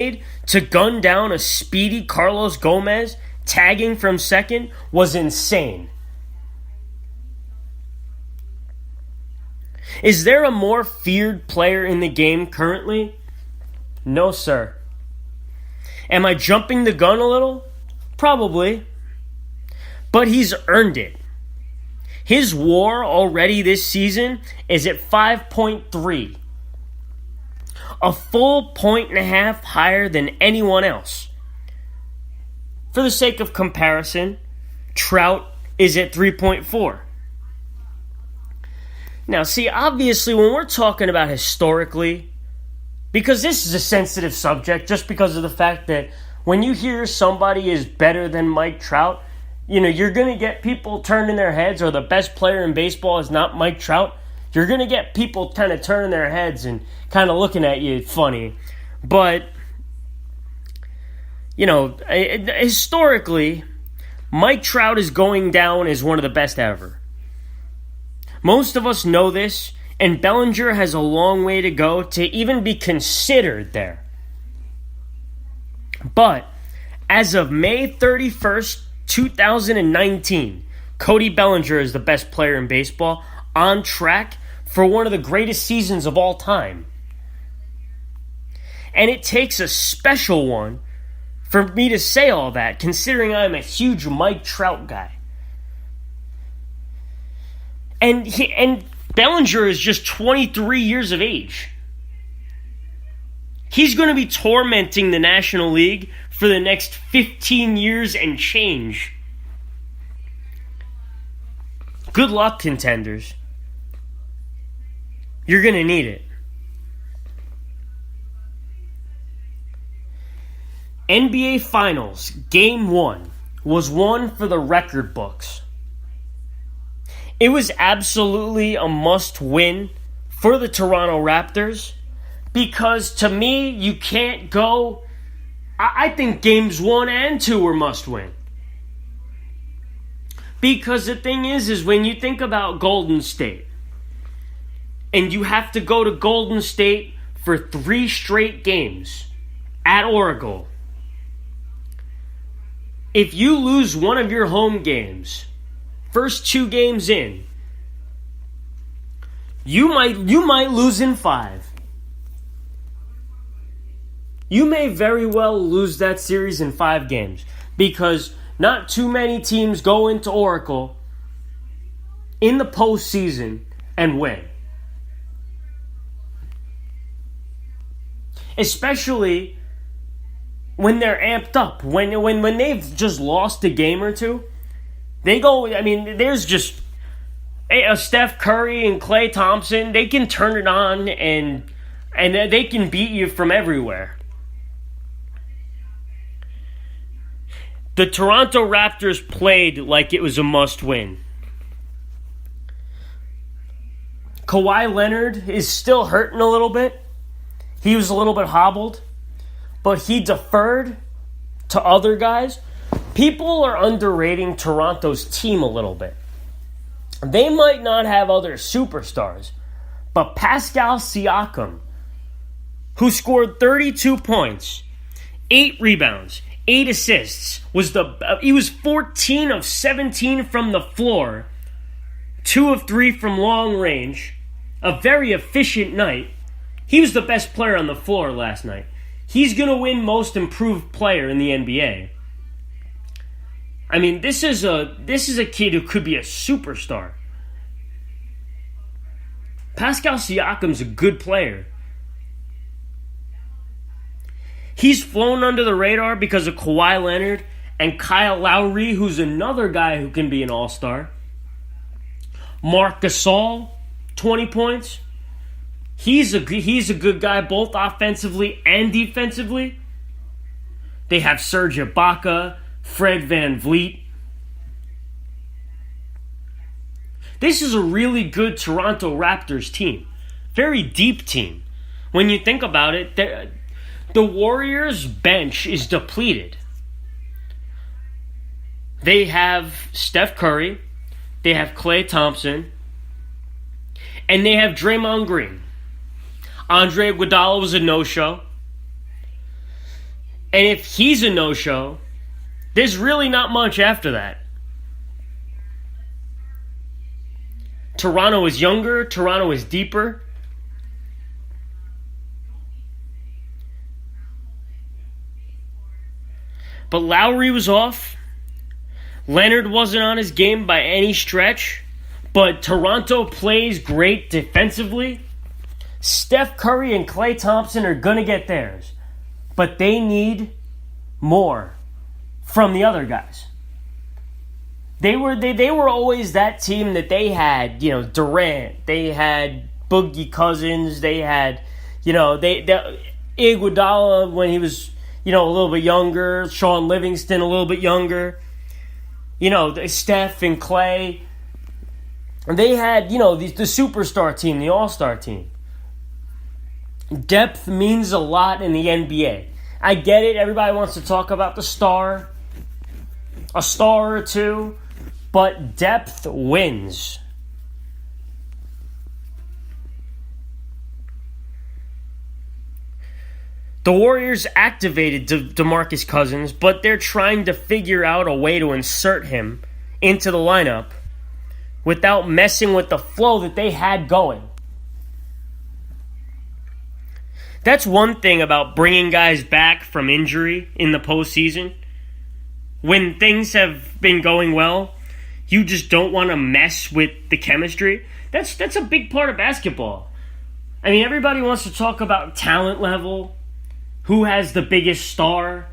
to gun down a speedy Carlos Gomez tagging from second was insane. Is there a more feared player in the game currently? No, sir. Am I jumping the gun a little? Probably. But he's earned it. His WAR already this season is at 5.3. A full 1.5 higher than anyone else. For the sake of comparison, Trout is at 3.4. Now, see, obviously, when we're talking about historically, because this is a sensitive subject, just because of the fact that when you hear somebody is better than Mike Trout, you're going to get people turning their heads, or the best player in baseball is not Mike Trout. You're going to get people kind of turning their heads and kind of looking at you funny. But, historically, Mike Trout is going down as one of the best ever. Most of us know this, and Bellinger has a long way to go to even be considered there. But, as of May 31st, 2019, Cody Bellinger is the best player in baseball, on track for one of the greatest seasons of all time. And it takes a special one for me to say all that, considering I'm a huge Mike Trout guy. And Bellinger is just 23 years of age. He's going to be tormenting the National League for the next 15 years and change. Good luck, contenders. You're going to need it. NBA Finals, Game 1, was one for the record books. It was absolutely a must-win for the Toronto Raptors because, to me, you can't go... I think Games 1 and 2 were must-win. Because the thing is when you think about Golden State, and you have to go to Golden State for 3 straight games at Oracle. If you lose one of your home games, first 2 games in, you might lose in 5. You may very well lose that series in 5 games because not too many teams go into Oracle in the postseason and win. Especially when they're amped up. When they've just lost a game or two, they go, there's just Steph Curry and Klay Thompson, they can turn it on and they can beat you from everywhere. The Toronto Raptors played like it was a must-win. Kawhi Leonard is still hurting a little bit. He was a little bit hobbled, but he deferred to other guys. People are underrating Toronto's team a little bit. They might not have other superstars, but Pascal Siakam, who scored 32 points, 8 rebounds, 8 assists, he was 14 of 17 from the floor, 2 of 3 from long range, a very efficient night. He was the best player on the floor last night. He's going to win Most Improved Player in the NBA. This is a kid who could be a superstar. Pascal Siakam's a good player. He's flown under the radar because of Kawhi Leonard and Kyle Lowry, who's another guy who can be an all-star. Marc Gasol, 20 points. He's a good guy both offensively and defensively. They have Serge Ibaka, Fred VanVleet. This is a really good Toronto Raptors team. Very deep team. When you think about it, the Warriors' bench is depleted. They have Steph Curry, they have Klay Thompson, and they have Draymond Green. Andre Iguodala was a no-show. And if he's a no-show, there's really not much after that. Toronto is younger. Toronto is deeper. But Lowry was off. Leonard wasn't on his game by any stretch. But Toronto plays great defensively. Steph Curry and Klay Thompson are going to get theirs. But they need more from the other guys. They were always that team that they had, Durant. They had Boogie Cousins. They had, Iguodala when he was, a little bit younger. Sean Livingston a little bit younger. Steph and Klay. They had, the superstar team, the all-star team. Depth means a lot in the NBA. I get it. Everybody wants to talk about the star. A star or two. But depth wins. The Warriors activated DeMarcus Cousins, but they're trying to figure out a way to insert him into the lineup without messing with the flow that they had going. That's one thing about bringing guys back from injury in the postseason. When things have been going well, you just don't want to mess with the chemistry. That's a big part of basketball. I mean, everybody wants to talk about talent level, who has the biggest star.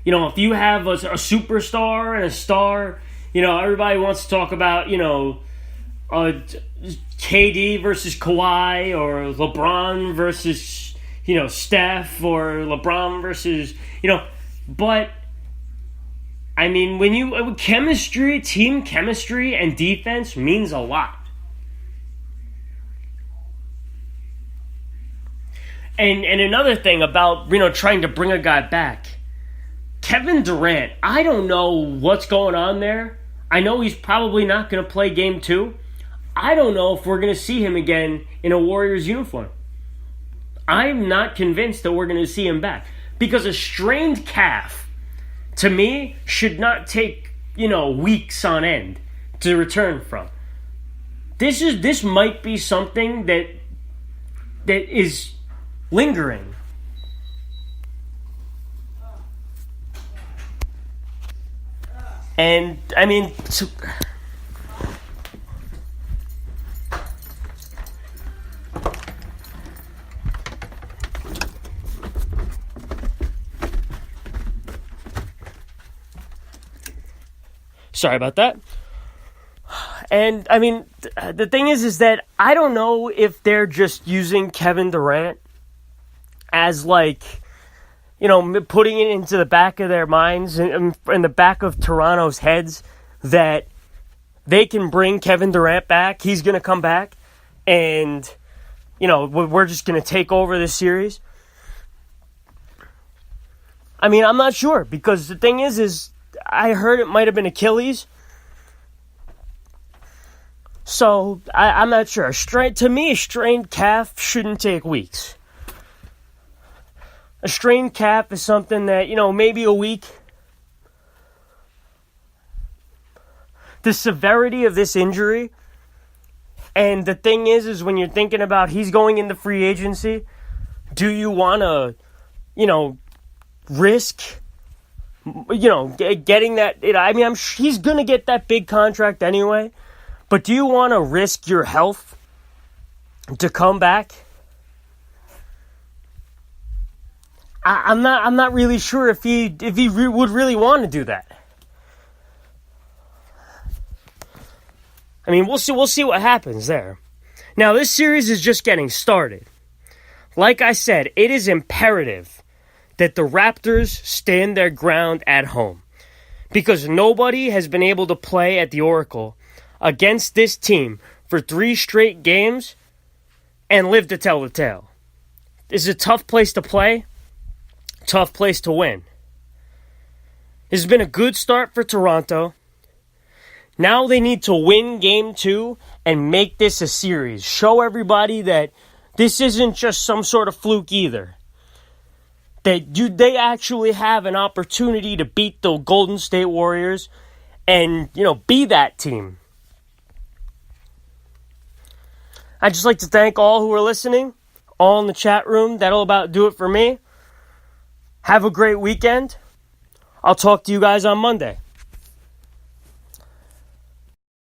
If you have a superstar and a star, everybody wants to talk about, KD versus Kawhi, or LeBron versus, Steph, or LeBron versus, but I mean, chemistry, team chemistry and defense means a lot. And another thing about, trying to bring a guy back. Kevin Durant, I don't know what's going on there. I know he's probably not going to play game 2. I don't know if we're going to see him again in a Warriors uniform. I'm not convinced that we're going to see him back. Because a strained calf, to me, should not take, weeks on end to return from. This might be something that is lingering. And, I mean... Sorry about that. And, I mean, the thing is that I don't know if they're just using Kevin Durant as, putting it into the back of their minds and in the back of Toronto's heads that they can bring Kevin Durant back. He's going to come back and, we're just going to take over this series. I mean, I'm not sure, because the thing is I heard it might have been Achilles. So, I'm not sure. To me, a strained calf shouldn't take weeks. A strained calf is something that, maybe a week. The severity of this injury, and the thing is when you're thinking about he's going into free agency, do you want to, risk... getting that... he's going to get that big contract anyway. But do you want to risk your health to come back? I'm not really sure if he would really want to do that. I mean, we'll see what happens there. Now, this series is just getting started. Like I said, it is imperative that the Raptors stand their ground at home, because nobody has been able to play at the Oracle against this team for 3 straight games and live to tell the tale. This is a tough place to play, tough place to win. This has been a good start for Toronto. Now they need to win game 2 and make this a series. Show everybody that this isn't just some sort of fluke either. they actually have an opportunity to beat the Golden State Warriors and, be that team. I'd just like to thank all who are listening, all in the chat room. That'll about do it for me. Have a great weekend. I'll talk to you guys on Monday.